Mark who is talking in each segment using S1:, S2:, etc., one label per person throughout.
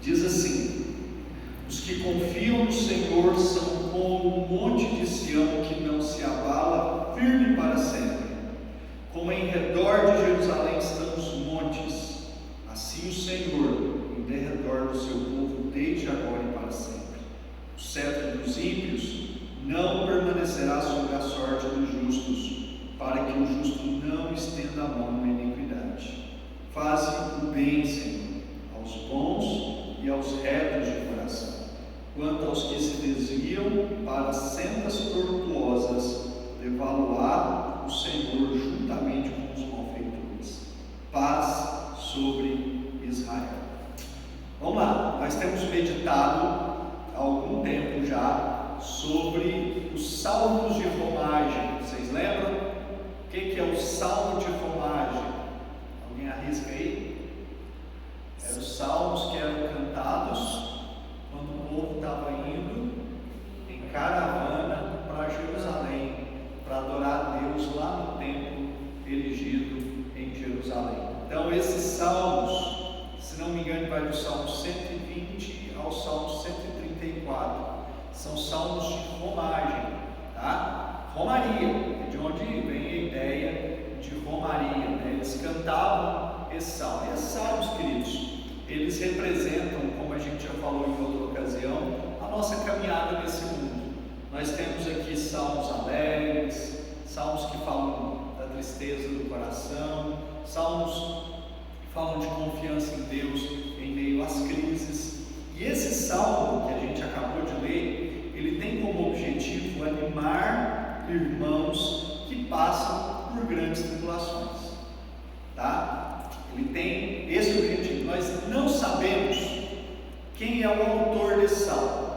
S1: Diz assim: os que confiam no Senhor são como um monte de Sião que não se abala, firme para sempre. Como em redor de Jerusalém estão os montes, assim o Senhor em derredor do seu povo desde agora e para sempre. O cetro dos ímpios não permanecerá sobre a sorte dos justos, para que o justo não estenda a mão na iniquidade. Faze o bem, Senhor, aos bons e aos retos de coração. Quanto aos que se desviam para sendas tortuosas, levá-lo-á o Senhor juntamente com os malfeitores. Paz sobre Israel. Vamos lá, nós temos meditado há algum tempo já sobre os salmos de romagem. Vocês lembram? O que é o salmo de romagem? Alguém arrisca aí? Eram os salmos que eram cantados quando o povo estava indo em caravana para Jerusalém, para adorar a Deus lá no templo erigido em Jerusalém. Então esses salmos, se não me engano, vai do Salmo 120 ao Salmo 134. São salmos de romagem, tá? Romaria, é de onde vem a ideia de romaria, né? Eles cantavam esse salmo. E esses salmos, queridos, eles representam, como a gente já falou em outra ocasião, a nossa caminhada nesse mundo. Nós temos aqui salmos alegres, salmos que falam da tristeza do coração, salmos que falam de confiança em Deus em meio às crises. E esse salmo que a gente acabou de ler, ele tem como objetivo animar irmãos que passam por grandes tribulações, tá? Ele tem esse objetivo. Nós não sabemos quem é o autor desse salmo.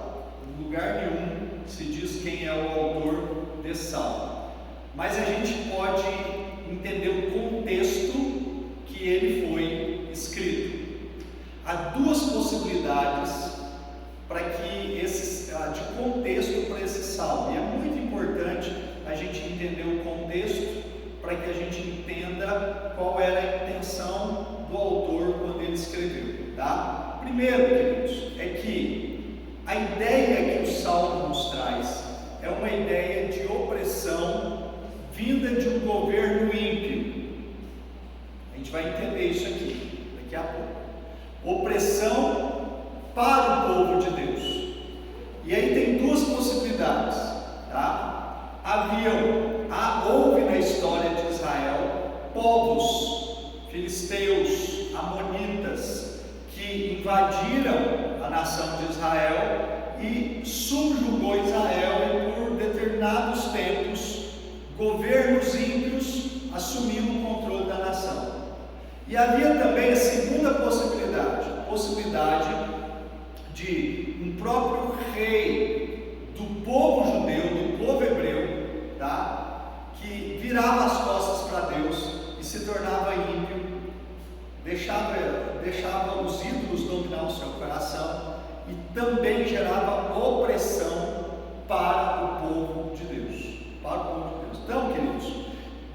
S1: Em lugar nenhum se diz quem é o autor desse salmo, mas a gente pode entender o contexto que ele foi escrito. Há duas possibilidades de contexto para esse salmo, e é muito importante a gente entender o contexto para que a gente entenda qual era a intenção do autor quando ele escreveu, tá? Primeiro, queridos, é que a ideia que o salmo nos traz é uma ideia de opressão vinda de um governo ímpio. A gente vai entender isso aqui daqui a pouco. Opressão para o povo de Deus. E aí tem duas possibilidades, tá? Houve na história de Israel povos filisteus, amonitas, que invadiram a nação de Israel e subjugou Israel, e por determinados tempos governos ímpios assumiram o controle da nação. E havia também a segunda possibilidade de um próprio rei do povo judeu, do povo hebreu, tá? Que virava as costas para Deus e se tornava ímpio, deixava os ídolos dominar o seu coração e também gerava opressão para o povo de Deus. Então,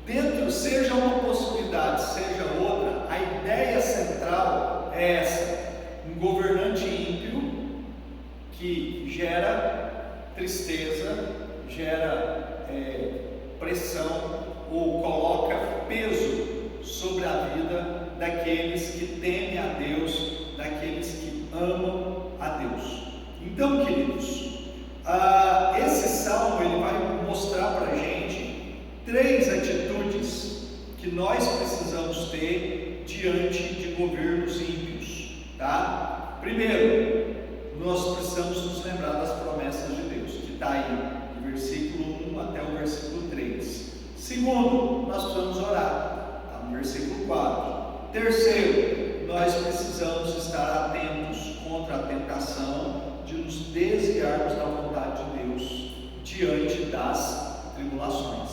S1: queridos, seja uma possibilidade, seja outra, a ideia central é essa: um governante ímpio que gera tristeza, gera pressão ou coloca peso sobre a vida daqueles que temem a Deus, daqueles que amam a Deus. Então, queridos, esse salmo ele vai mostrar para a gente três atitudes que nós precisamos ter diante de governos ímpios, tá? Primeiro, nós precisamos nos lembrar das promessas de Deus, que está aí, do versículo 1 até o versículo 3. Segundo, nós precisamos orar, está no versículo 4. Terceiro, nós precisamos estar atentos contra a tentação de nos desviarmos da vontade de Deus diante das tribulações,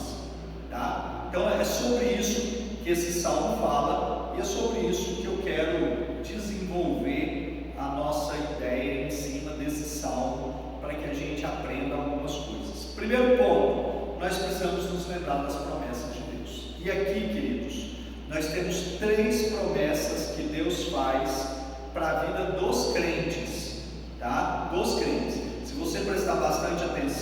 S1: tá? Então é sobre isso que esse salmo fala, e é sobre isso que eu quero desenvolver a nossa ideia em cima desse salmo, para que a gente aprenda algumas coisas. Primeiro ponto, nós precisamos nos lembrar das promessas de Deus. E aqui, queridos, nós temos três promessas que Deus faz para a vida dos crentes.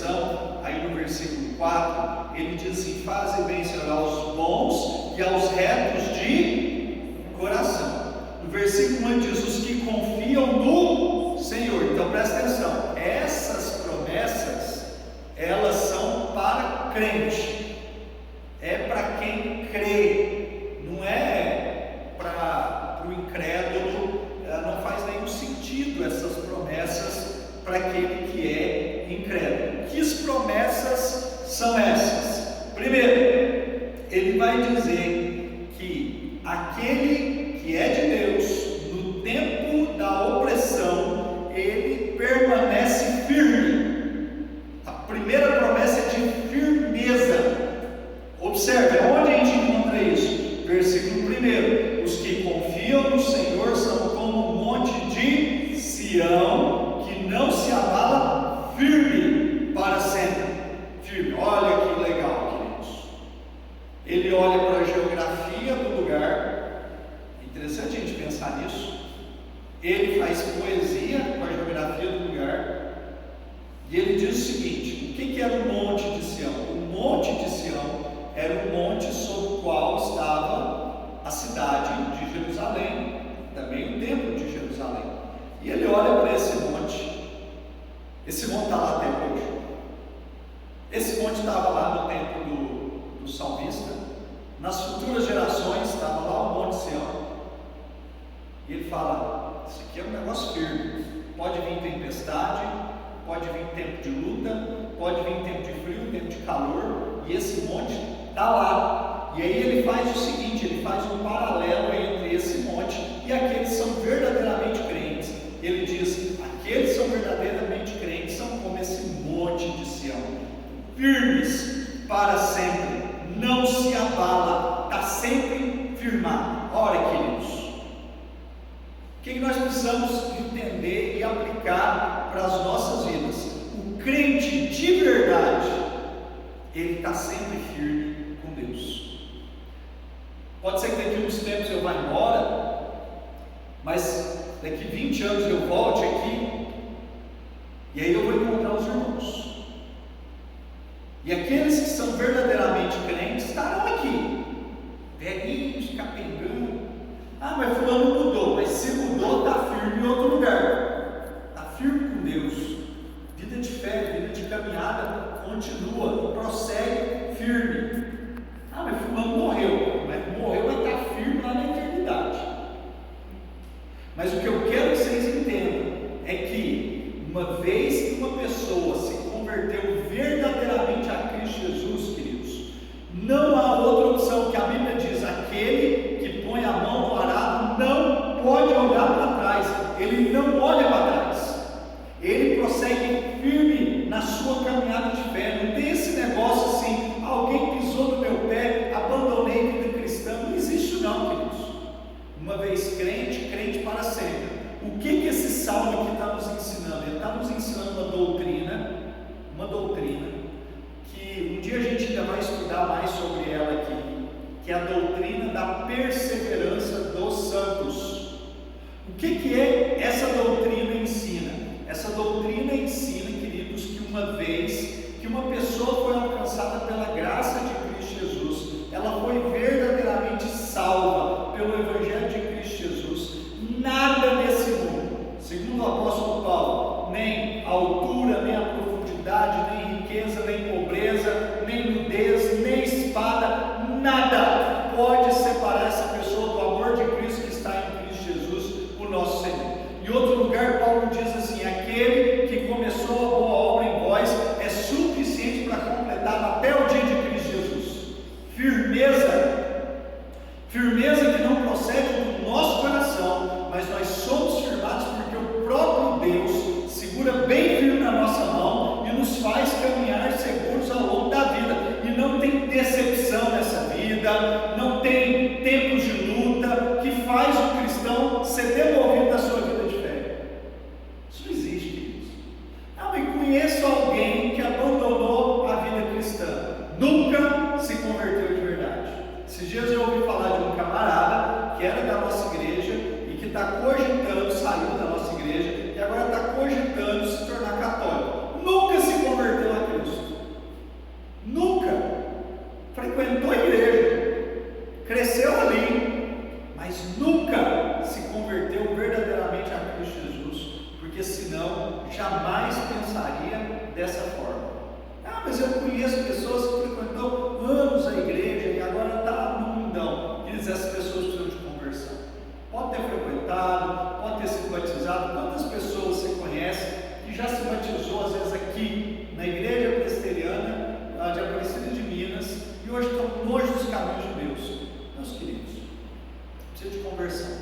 S1: atenção, aí no versículo 4, ele diz assim: faze bem, Senhor, aos bons e aos retos de coração. No versículo 1 diz: os que confiam no Senhor. Então presta atenção, essas promessas, elas são para crente, é para quem crê, não é para o incrédulo. Não faz nenhum sentido essas promessas para aquele que é incrédulo. Que promessas são essas? Primeiro, ele vai dizer que aquele que é de Deus, no tempo da opressão, ele permanece firme. A primeira promessa é de firmeza. Observe, onde a gente encontra isso? Versículo 1: os que confiam no Senhor são como um monte de Sião, que não se abala, firme para sempre. Firme. Olha que legal, queridos. Ele olha para a geografia do lugar. Interessante a gente pensar nisso. Ele faz poesia com a geografia do lugar. E ele diz o seguinte: o que era o monte de Sião? O monte de Sião era o monte sobre o qual estava a cidade de Jerusalém, também o templo de Jerusalém. E ele olha para esse monte está lá até hoje. Esse monte estava lá no tempo do salmista. Nas futuras gerações estava lá o monte Sião. E ele fala: isso aqui é um negócio firme. Pode vir tempestade, pode vir tempo de luta, pode vir tempo de frio, tempo de calor, e esse monte está lá. E aí ele faz o seguinte: ele faz um paralelo entre esse monte e aqueles que são verdadeiramente crentes. Ele diz: aqueles que são verdadeiramente crentes são como esse monte de Sião, firmes para sempre, não se abala, está sempre firmado. Ora, queridos, o que nós precisamos entender e aplicar para as nossas vidas? O crente de verdade, ele está sempre firme com Deus. Pode ser que daqui a uns tempos eu vá embora, mas daqui 20 anos eu volte aqui, e aí eu vou encontrar os irmãos. E aqueles que são verdadeiramente crentes estarão aqui, velhinhos, capengando. Ah, mas fulano mudou. Mas se mudou, está firme em outro lugar, está firme com Deus. Vida de fé, vida de caminhada, continua, prossegue firme. Ah, mas fulano morreu. Mas morreu, vai estar firme lá na eternidade. Mas o que eu quero que vocês entendam é que, uma vez que uma pessoa se converteu verdadeiramente a Cristo Jesus, queridos, não há outra opção. Que a Bíblia diz: aquele que põe a mão no arado não pode olhar para trás. Ele não olha para trás, ele prossegue firme na sua caminhada de fé. Não tem esse negócio assim: alguém pisou no meu pé, abandonei a vida cristã. Não existe isso não, queridos. Uma vez crente, crente para sempre. O que esse salmo aqui está nos ensinando? Ele está nos ensinando uma doutrina que um dia a gente ainda vai estudar mais sobre ela aqui, que é a doutrina da perseverança dos santos. O que é essa doutrina ensina? Essa doutrina ensina, queridos, que uma vez que uma pessoa foi alcançada pela graça de Cristo Jesus, ela foi verdadeiramente salva pelo Evangelho de Cristo Jesus. Nada nesse mundo, segundo o apóstolo Paulo, nem a altura, nem a profundidade, nem riqueza, nem pobreza, nem nudez, nem espada, nada pode separar essa pessoa do amor de Cristo que está em Cristo Jesus, o nosso Senhor. Em outro lugar, Paulo diz assim: aquele que começou a boa obra em vós é suficiente para completar até o dia de Cristo Jesus. Firmeza que não procede do nosso coração, mas nós somos firmados porque o próprio Deus segura bem firme na nossa mão e nos faz caminhar seguros ao longo da vida. E não tem decepção nessa vida, não tem tempos de luta que faz o cristão ser demovido da sua vida de fé. Isso não existe, queridos. Ah, mas conheço alguém que abandonou a vida cristã, nunca se converteu de verdade. Esses dias eu ouvi falar de um camarada que era da nossa igreja e que está cogitando jamais pensaria dessa forma. Ah, mas eu conheço pessoas que frequentou anos a igreja e agora está no mundão. Quer dizer, essas pessoas precisam de conversão. Pode ter frequentado, pode ter sido batizado. Quantas pessoas você conhece que já se batizou, às vezes aqui na igreja presbiteriana de Aparecida de Minas, e hoje estão longe dos caminhos de Deus? Meus queridos, precisa de conversão,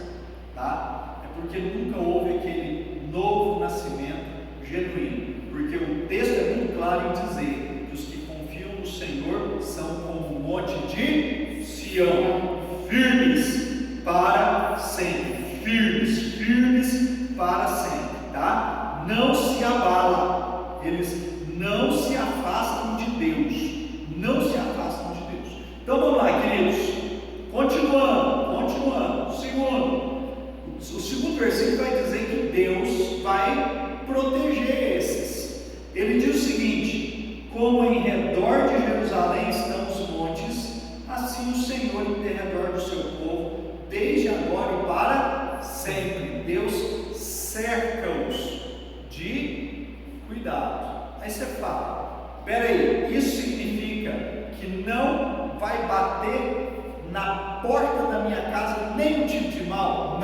S1: tá? É porque nunca houve aquele novo nascimento genuíno, porque o texto é muito claro em dizer que os que confiam no Senhor são como o monte de Sião, firmes para sempre, firmes para sempre, tá? Não se abala, eles não se afastam de Deus, não se afastam de Deus. Então vamos lá, queridos, continuando. O segundo versículo vai dizer que Deus vai proteger esses. Ele diz o seguinte: como em redor de Jerusalém estão os montes, assim o Senhor em derredor do seu povo, desde agora e para sempre. Deus cerca-os de cuidado. Aí você fala, peraí, isso significa que não vai bater na porta da minha casa nenhum tipo de mal?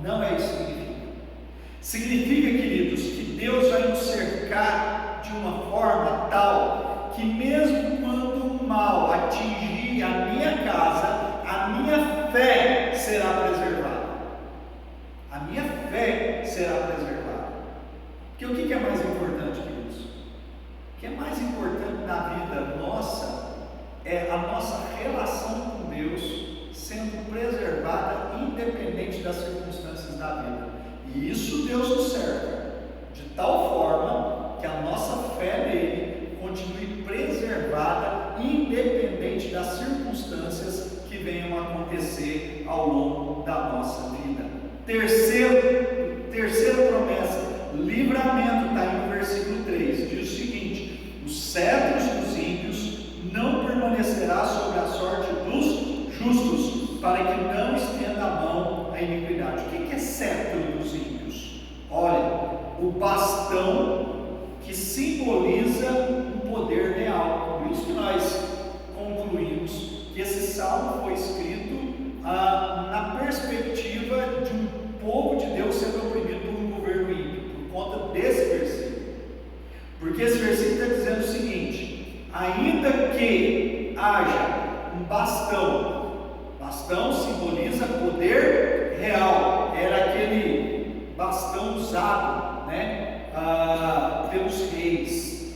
S1: Não é isso que significa. Significa, queridos, que Deus vai nos cercar de uma forma tal que mesmo quando o mal atingir a minha casa, a minha fé será preservada. A minha fé será preservada. Porque o que é mais importante, queridos? O que é mais importante na vida nossa é a nossa relação com Deus sendo preservada independente das circunstâncias da vida. E isso Deus nos cerca de tal forma que a nossa fé nele continue preservada independente das circunstâncias que venham a acontecer ao longo da nossa vida. Terceira promessa, livramento, está aí no versículo 3, diz o seguinte: os cetros dos ímpios não permanecerá sobre a sorte dos justos, para que não estenda a mão à iniquidade. O que é cetro dos ímpios? Olha, o bastão que simboliza um poder real. Por isso que nós concluímos que esse salmo foi escrito na perspectiva de um povo de Deus sendo oprimido por um governo ímpio, por conta desse versículo. Porque esse versículo está dizendo o seguinte: ainda que haja um bastão simboliza poder real, era aquele bastão usado, pelos reis.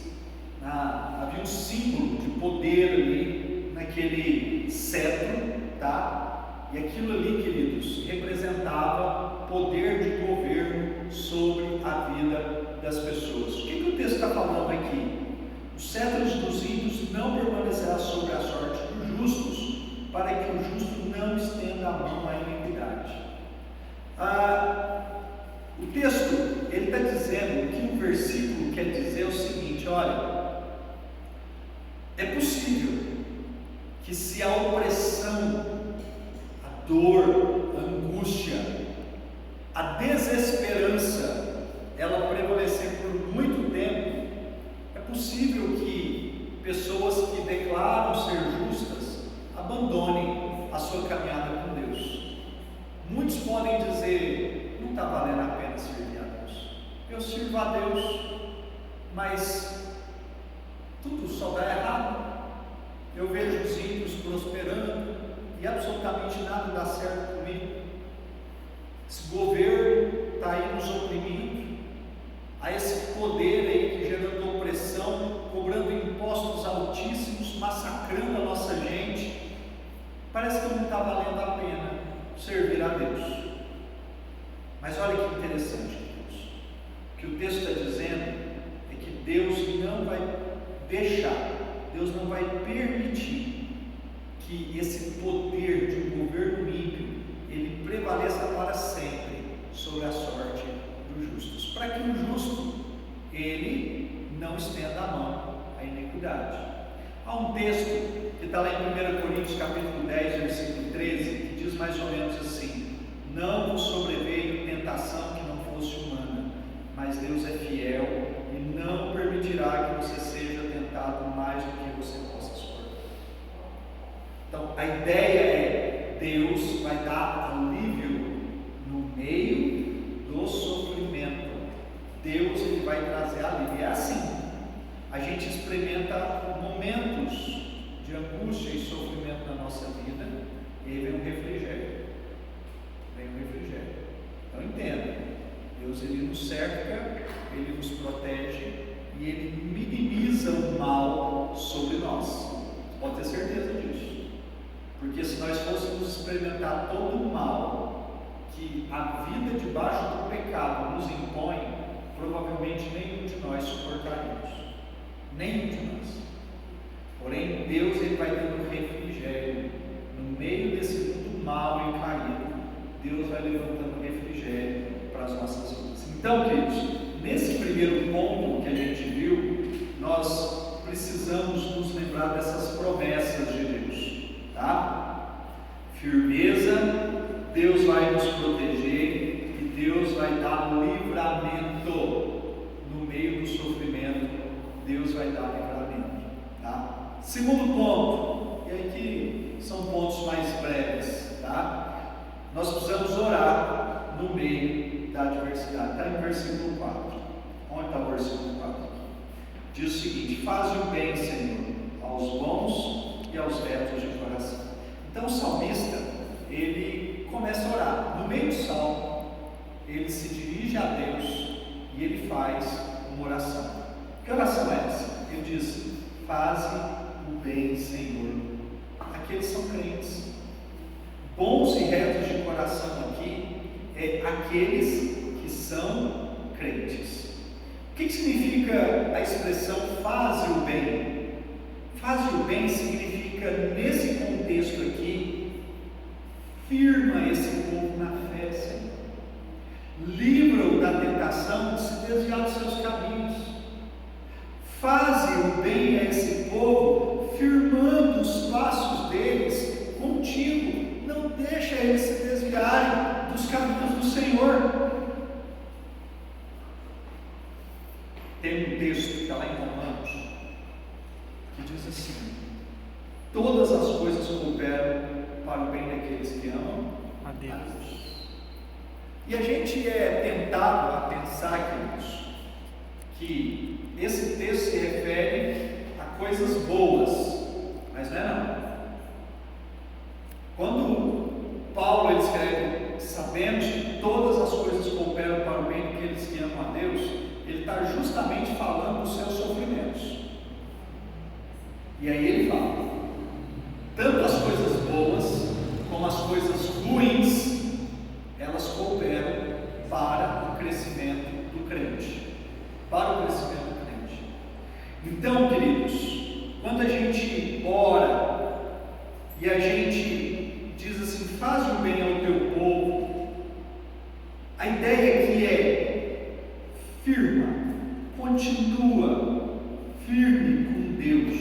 S1: Havia um símbolo de poder ali naquele cetro, tá? E aquilo ali, queridos, representava poder de governo sobre a vida das pessoas. O que o texto está falando aqui? Os cetros dos ímpios não permanecerá sobre a sorte dos justos, para que o justo não estenda a mão à iniquidade. O texto, ele está dizendo, o que o versículo quer dizer é o seguinte: olha, é possível que se a opressão, a dor, a angústia, a desesperança, ela prevalecer por muito tempo, é possível que pessoas que declaram ser justas abandonem a sua caminhada com Deus. Muitos podem dizer: não está valendo a pena servir a Deus, eu sirvo a Deus, mas tudo só dá errado. Eu vejo os ímpios prosperando e absolutamente nada dá certo comigo. Esse governo está aí nos oprimindo, há esse poder aí que gerando opressão, cobrando impostos altíssimos, massacrando a nossa gente. Parece que não está valendo a pena servir a Deus. Mas olha que interessante, queridos. O que o texto está dizendo é que Deus não vai deixar, Deus não vai permitir que esse poder de um governo ímpio ele prevaleça para sempre sobre a sorte dos justos, para que o justo ele não estenda a mão à iniquidade. Há um texto que está lá em 1 Coríntios capítulo 10, versículo 13, que diz mais ou menos assim: não vos sobreveio tentação que não fosse humana, mas Deus é fiel Deus ele vai trazer alívio. E é assim, a gente experimenta momentos de angústia e sofrimento na nossa vida, e aí vem um refrigério. Então entenda, Deus ele nos cerca, ele nos protege e ele minimiza o mal sobre nós. Pode ter certeza disso, porque se nós fôssemos experimentar todo o mal que a vida debaixo do pecado nos impõe, provavelmente nenhum de nós suportaríamos, nenhum de nós. Porém, Deus ele vai dando refrigério no meio desse mundo mal e caído. Deus vai levantando refrigério para as nossas vidas. Então, queridos, nesse primeiro ponto que a gente viu, nós precisamos nos lembrar dessas promessas de Deus, tá? Firmeza, Deus vai nos proteger e Deus vai dar livramento no meio do sofrimento. Deus vai dar livramento, tá? Segundo ponto, e aqui são pontos mais breves, tá? Nós precisamos orar no meio da adversidade. Está em versículo 4. Onde está o versículo 4? Diz o seguinte: faze o bem, Senhor, aos bons e aos retos de coração. Então o salmista, ele começa a orar. No meio do salmo, ele se dirige a Deus e ele faz uma oração. Que oração é essa? Ele diz: faze o bem, Senhor. Aqueles são crentes. Bons e retos de coração aqui é aqueles que são crentes. O que significa a expressão faze o bem? Faze o bem significa, nesse contexto aqui, firma esse povo na fé, Senhor. Livra-o da tentação de se desviar dos seus caminhos. Faze o bem a esse povo, firmando os passos deles contigo. Não deixa eles se desviarem dos caminhos do Senhor. Tem um texto que está lá em Romanos, que diz assim: todas as coisas cooperam para o bem daqueles que amam a Deus. E a gente é tentado a pensar, queridos, que esse texto se refere a coisas boas, mas não é não. Quando Paulo ele escreve, sabemos que todas as coisas cooperam para o bem daqueles que amam a Deus, ele está justamente falando dos seus sofrimentos. E aí ele fala, tanto as coisas boas como as coisas ruins, elas cooperam para o crescimento do crente. Para o crescimento do crente. Então, queridos, quando a gente ora e a gente diz assim, faz o bem ao teu povo, a ideia aqui é firma, continua firme com Deus,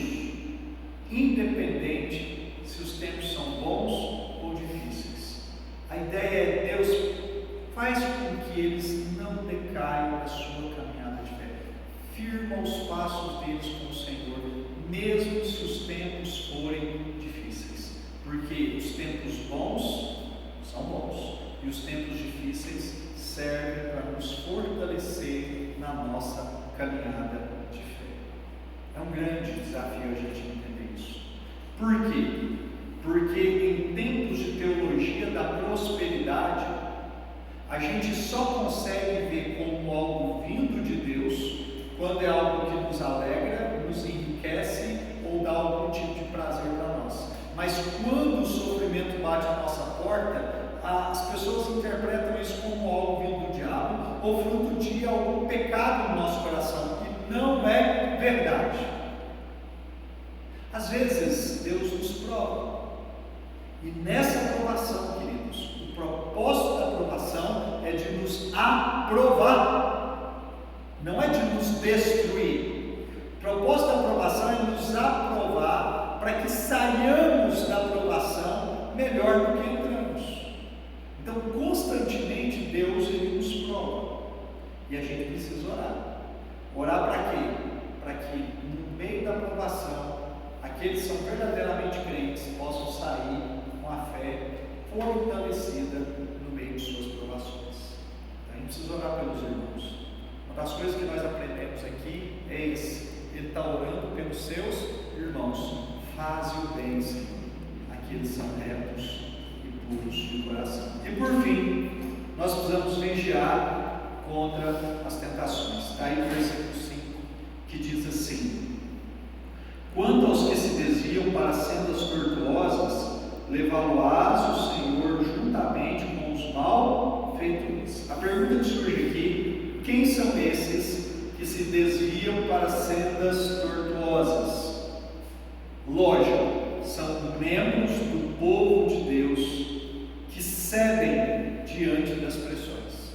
S1: independente se os tempos são bons ou difíceis. A ideia é Deus faz com que eles não decaiam na sua caminhada de fé, firma os passos deles com o Senhor, mesmo se os tempos forem difíceis, porque os tempos bons são bons e os tempos difíceis servem para nos fortalecer na nossa caminhada de fé. É um grande desafio a gente entender isso. Por quê? Porque em tempos de teologia da prosperidade, a gente só consegue ver como algo vindo de Deus quando é algo que nos alegra, nos enriquece ou dá algum tipo de prazer para nós. Mas quando o sofrimento bate à nossa porta, as pessoas interpretam isso como algo vindo do diabo ou fruto de algum pecado no nosso coração, e não é verdade. Às vezes Deus nos prova, e nessa aprovação, queridos, o propósito da aprovação é de nos aprovar, não é de nos destruir. O propósito da aprovação é nos aprovar para que saiamos da aprovação melhor do que entramos. Então, constantemente Deus ele nos prova, e a gente precisa orar. Orar para quê? Para que no meio da aprovação, aqueles que são verdadeiramente crentes possam sair com a fé fortalecida no meio de suas provações. Então, a gente precisa orar pelos irmãos. Quando das coisas que nós aprendemos aqui é esse: ele está orando pelos seus irmãos. Faze o bem, Senhor, aqueles são retos e puros de coração. E por fim, nós precisamos vigiar contra as tentações. Está aí o versículo 5, que diz assim: quanto aos que se desviam para sendas tortuosas, levá-lo-ás o Senhor juntamente com os malfeitores. A pergunta que surge aqui: quem são esses que se desviam para sendas tortuosas? Lógico, são membros do povo de Deus que cedem diante das pressões.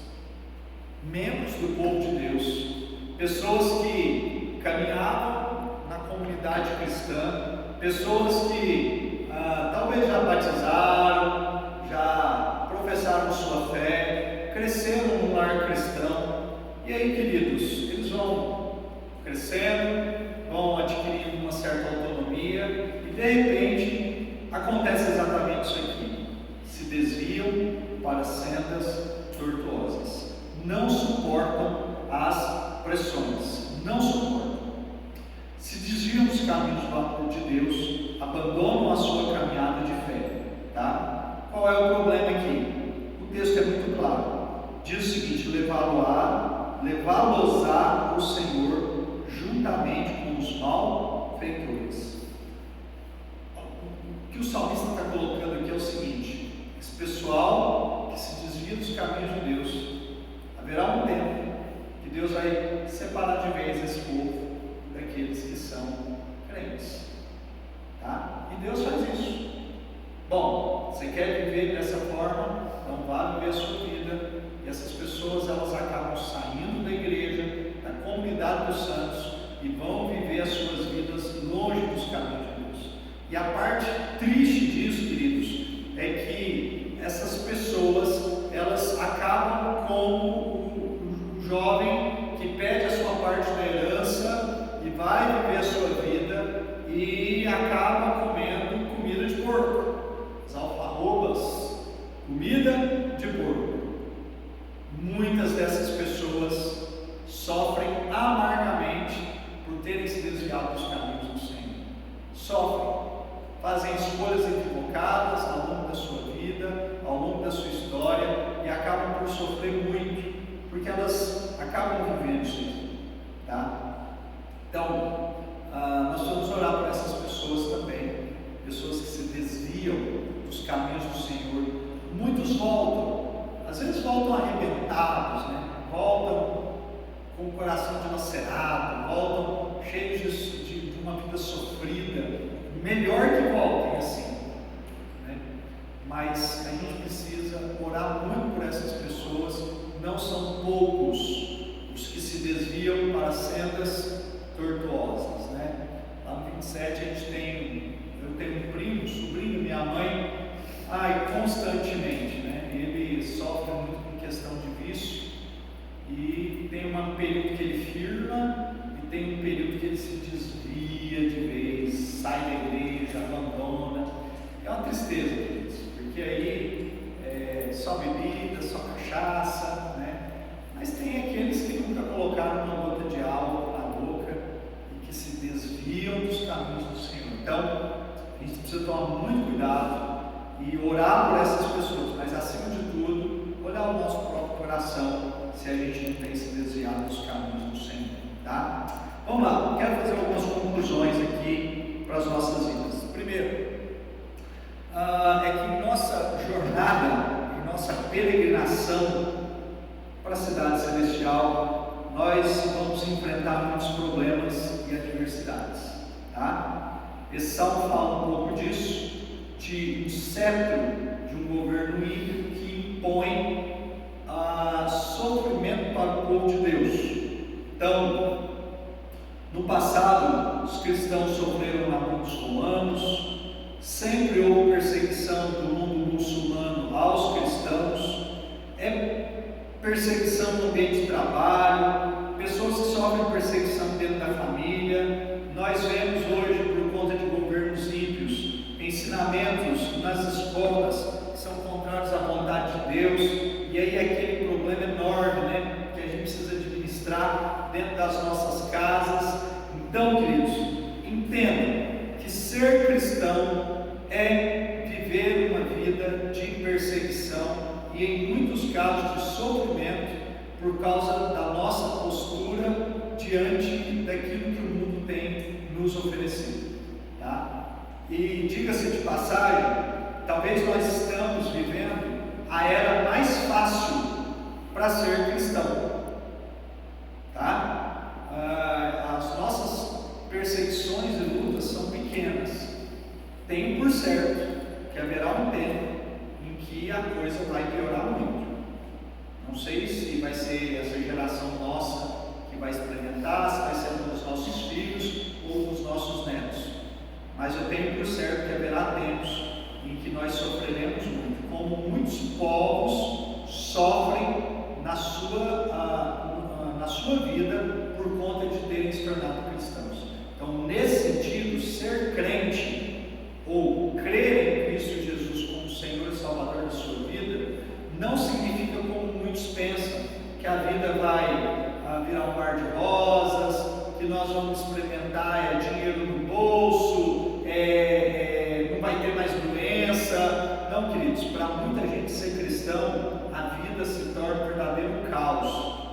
S1: Membros do povo de Deus, pessoas que caminhavam na comunidade cristã, pessoas que talvez já batizaram, já professaram sua fé, cresceram num lar cristão. E aí, queridos, eles vão crescendo, vão adquirindo uma certa autonomia, e de repente acontece exatamente isso aqui: se desviam para sendas tortuosas, não suportam as pressões, não suportam, se desviam dos caminhos do amor de Deus, abandonam a sua caminhada de fé. Tá? Qual é o problema aqui? O texto é muito claro, diz o seguinte: levá-los-á o Senhor juntamente com os malfeitores. O que o salmista está colocando aqui é o seguinte: esse pessoal que se desvia dos caminhos de Deus, haverá um tempo que Deus vai separar de vez esse povo daqueles que são crentes. Tá? E Deus faz isso. Bom, você quer viver dessa forma? Então vá viver a sua vida. E essas pessoas, elas acabam saindo da igreja, da comunidade dos santos, e vão viver as suas vidas longe dos caminhos de Deus. E a parte triste disso, queridos, é que essas pessoas, elas acabam como o jovem que pede a sua parte da herança e vai viver a sua vida e acaba comendo comida de porco, as alfarrobas, comida de porco. Muitas dessas pessoas sofrem amargamente por terem se desviado dos caminhos do Senhor. Sofrem, fazem escolhas equivocadas ao longo da sua vida, ao longo da sua história, e acabam por sofrer muito, porque elas acabam vivendo isso aqui. Tá? Então, nós vamos orar por essas pessoas também, pessoas que se desviam dos caminhos do Senhor. Muitos voltam, às vezes voltam arrebentados, né? Voltam com o coração dilacerado, voltam cheios de uma vida sofrida. Melhor que voltem assim, né? Mas a gente precisa orar muito por essas pessoas. Não são poucos os que se desviam para sendas tortuosas, né? Lá no 27 eu tenho um primo, sobrinho da minha mãe, constantemente, né? Ele sofre muito com questão de vício, e tem um período que ele firma e tem um período que ele se desvia de vez, sai da igreja, abandona. É uma tristeza, queridos, porque aí só bebida, só cachaça, né? Mas tem aqueles que nunca colocaram uma gota de álcool na boca e que se desviam dos caminhos do Senhor. Então, a gente precisa tomar muito cuidado e orar por essas pessoas, mas acima de tudo, olhar o nosso próprio coração, se a gente não tem se desviado dos caminhos do Senhor. Tá? Vamos lá, quero fazer algumas conclusões aqui para as nossas vidas. Primeiro, é que nossa jornada e nossa peregrinação para a cidade celestial, nós vamos enfrentar muitos problemas e adversidades. Tá? Esse salmo fala um pouco disso, de um cetro de um governo ímpio que impõe sofrimento para o povo de Deus. Então, no passado, os cristãos sofreram na mão dos romanos, sempre houve perseguição do mundo muçulmano aos cristãos, perseguição no ambiente de trabalho, pessoas que sofrem perseguição dentro da família. Nós vemos hoje, por conta de governos ímpios, ensinamentos nas escolas que são contrários à vontade de Deus, e aí aquele problema enorme, né, que a gente precisa administrar. por causa da nossa postura diante daquilo que o mundo tem nos oferecido, tá? E diga-se de passagem, talvez nós estamos vivendo a era mais fácil para ser cristão, tá? As nossas perseguições e lutas são pequenas. Tenho por certo que haverá um tempo em que a coisa vai piorar muito. Não sei se vai ser essa geração nossa que vai experimentar, se vai ser um dos nossos filhos ou dos nossos netos, mas eu tenho por certo que haverá tempos em que nós sofreremos muito, como muitos povos sofrem na sua vida por conta de terem se tornado cristãos. Então, nesse sentido, ser crente ou crer em Cristo Jesus como Senhor e Salvador da sua vida não significa, como muitos pensam, que a vida vai virar um mar de rosas, que nós vamos experimentar dinheiro no bolso, não vai ter mais doença. Não, queridos, para muita gente ser cristão, a vida se torna um verdadeiro caos,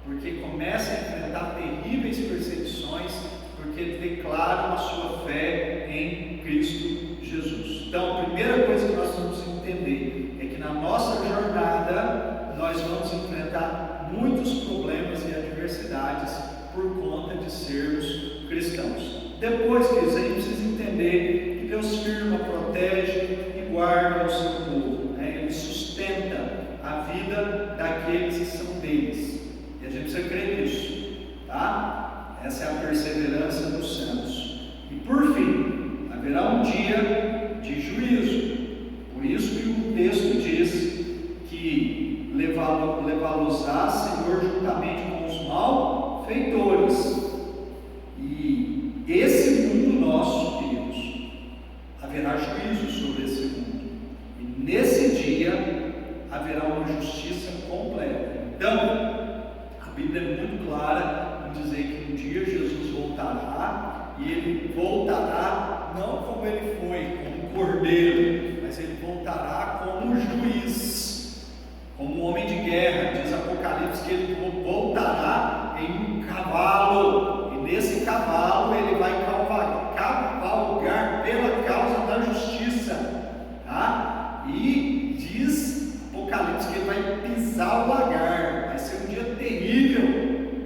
S1: porque começa a enfrentar terríveis perseguições, porque declaram a sua fé em Cristo Jesus. Então, a primeira coisa que nós vamos entender é que na nossa jornada nós vamos enfrentar muitos problemas e adversidades por conta de sermos cristãos. Depois, queridos, a gente precisa entender que Deus firma, protege e guarda o seu povo, né? Ele sustenta a vida daqueles que são deles, e a gente precisa crer nisso, tá? Essa é a perseverança dos santos. E por fim, haverá um dia de juízo. Por isso que o texto diz que levá-los-á, Senhor, juntamente com os malfeitores. E esse mundo nosso, queridos, haverá juízo sobre esse mundo, e nesse dia haverá uma justiça completa. Então, a Bíblia é muito clara em dizer que um dia Jesus voltará, e ele voltará não como ele foi, como um cordeiro, mas ele voltará como juiz, como um homem de guerra. Diz Apocalipse que ele voltará em um cavalo, e nesse cavalo ele vai cavalgar pela causa da justiça, tá? E diz Apocalipse que ele vai pisar o lagar. Vai ser um dia terrível,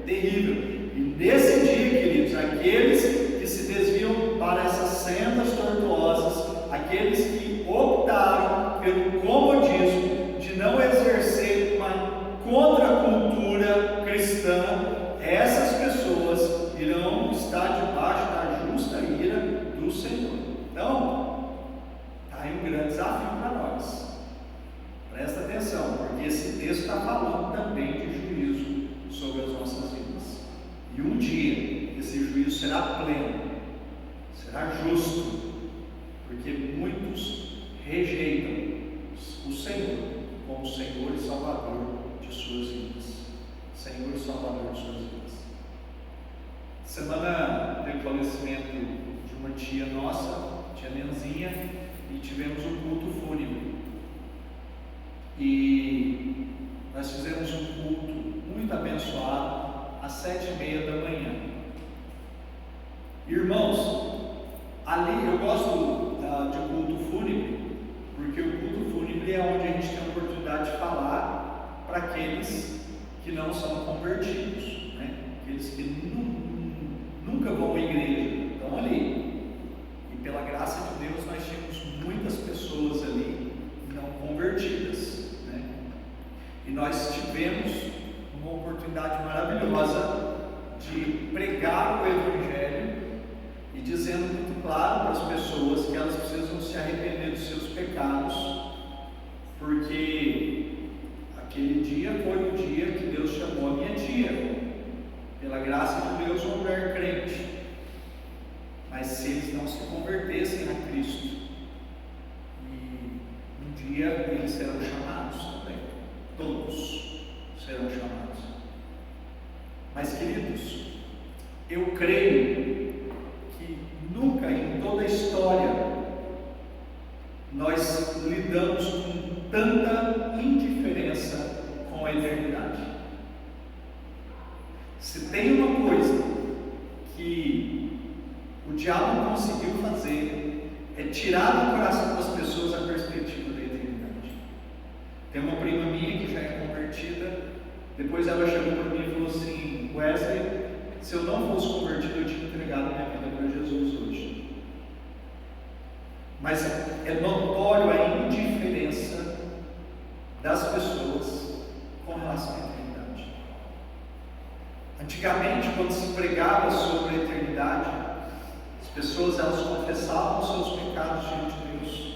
S1: terrível. E nesse dia, queridos, aqueles que se desviam para essas sendas tortuosas, aqueles que optaram pelo comodismo de não exercer uma contracultura cristã, essas pessoas irão estar debaixo da justa ira do Senhor. Então, está aí um grande desafio para nós. Presta atenção, porque esse texto está falando também de juízo sobre as nossas vidas. E um dia esse juízo será pleno, será justo, porque muitos rejeitam o Senhor como Senhor e Salvador de suas vidas. Senhor e Salvador de suas vidas. Semana teve o falecimento de uma tia nossa, tia Nenzinha, e tivemos um culto fúnebre. E nós fizemos um culto muito abençoado às 7h30 da manhã. Irmãos, ali eu gosto de culto fúnebre, porque o culto fúnebre é onde a gente tem a oportunidade de falar para aqueles que não são convertidos, né? Aqueles que nunca vão à igreja, estão ali. E pela graça de Deus nós tínhamos muitas pessoas ali não convertidas, né? E nós tivemos uma oportunidade maravilhosa de pregar o Evangelho e dizendo muito claro para as pessoas que elas precisam se arrepender dos seus pecados, porque aquele dia foi o dia que Deus chamou a minha tia, pela graça de Deus, uma mulher crente. Mas se eles não se convertessem a Cristo, e um dia eles serão chamados também, todos serão chamados. Mas, queridos, eu creio que nunca em toda a história nós lidamos com tanta indiferença com a eternidade. Se tem uma coisa que o diabo conseguiu fazer, é tirar do coração das pessoas a perspectiva da eternidade. Tem uma prima minha que já é convertida, depois ela chegou para mim e falou assim: Wesley, se eu não fosse convertido, eu tinha entregado minha vida para Jesus hoje. Mas é notório a indiferença das pessoas com relação à eternidade. Antigamente, quando se pregava sobre a eternidade, as pessoas elas confessavam os seus pecados diante de Deus.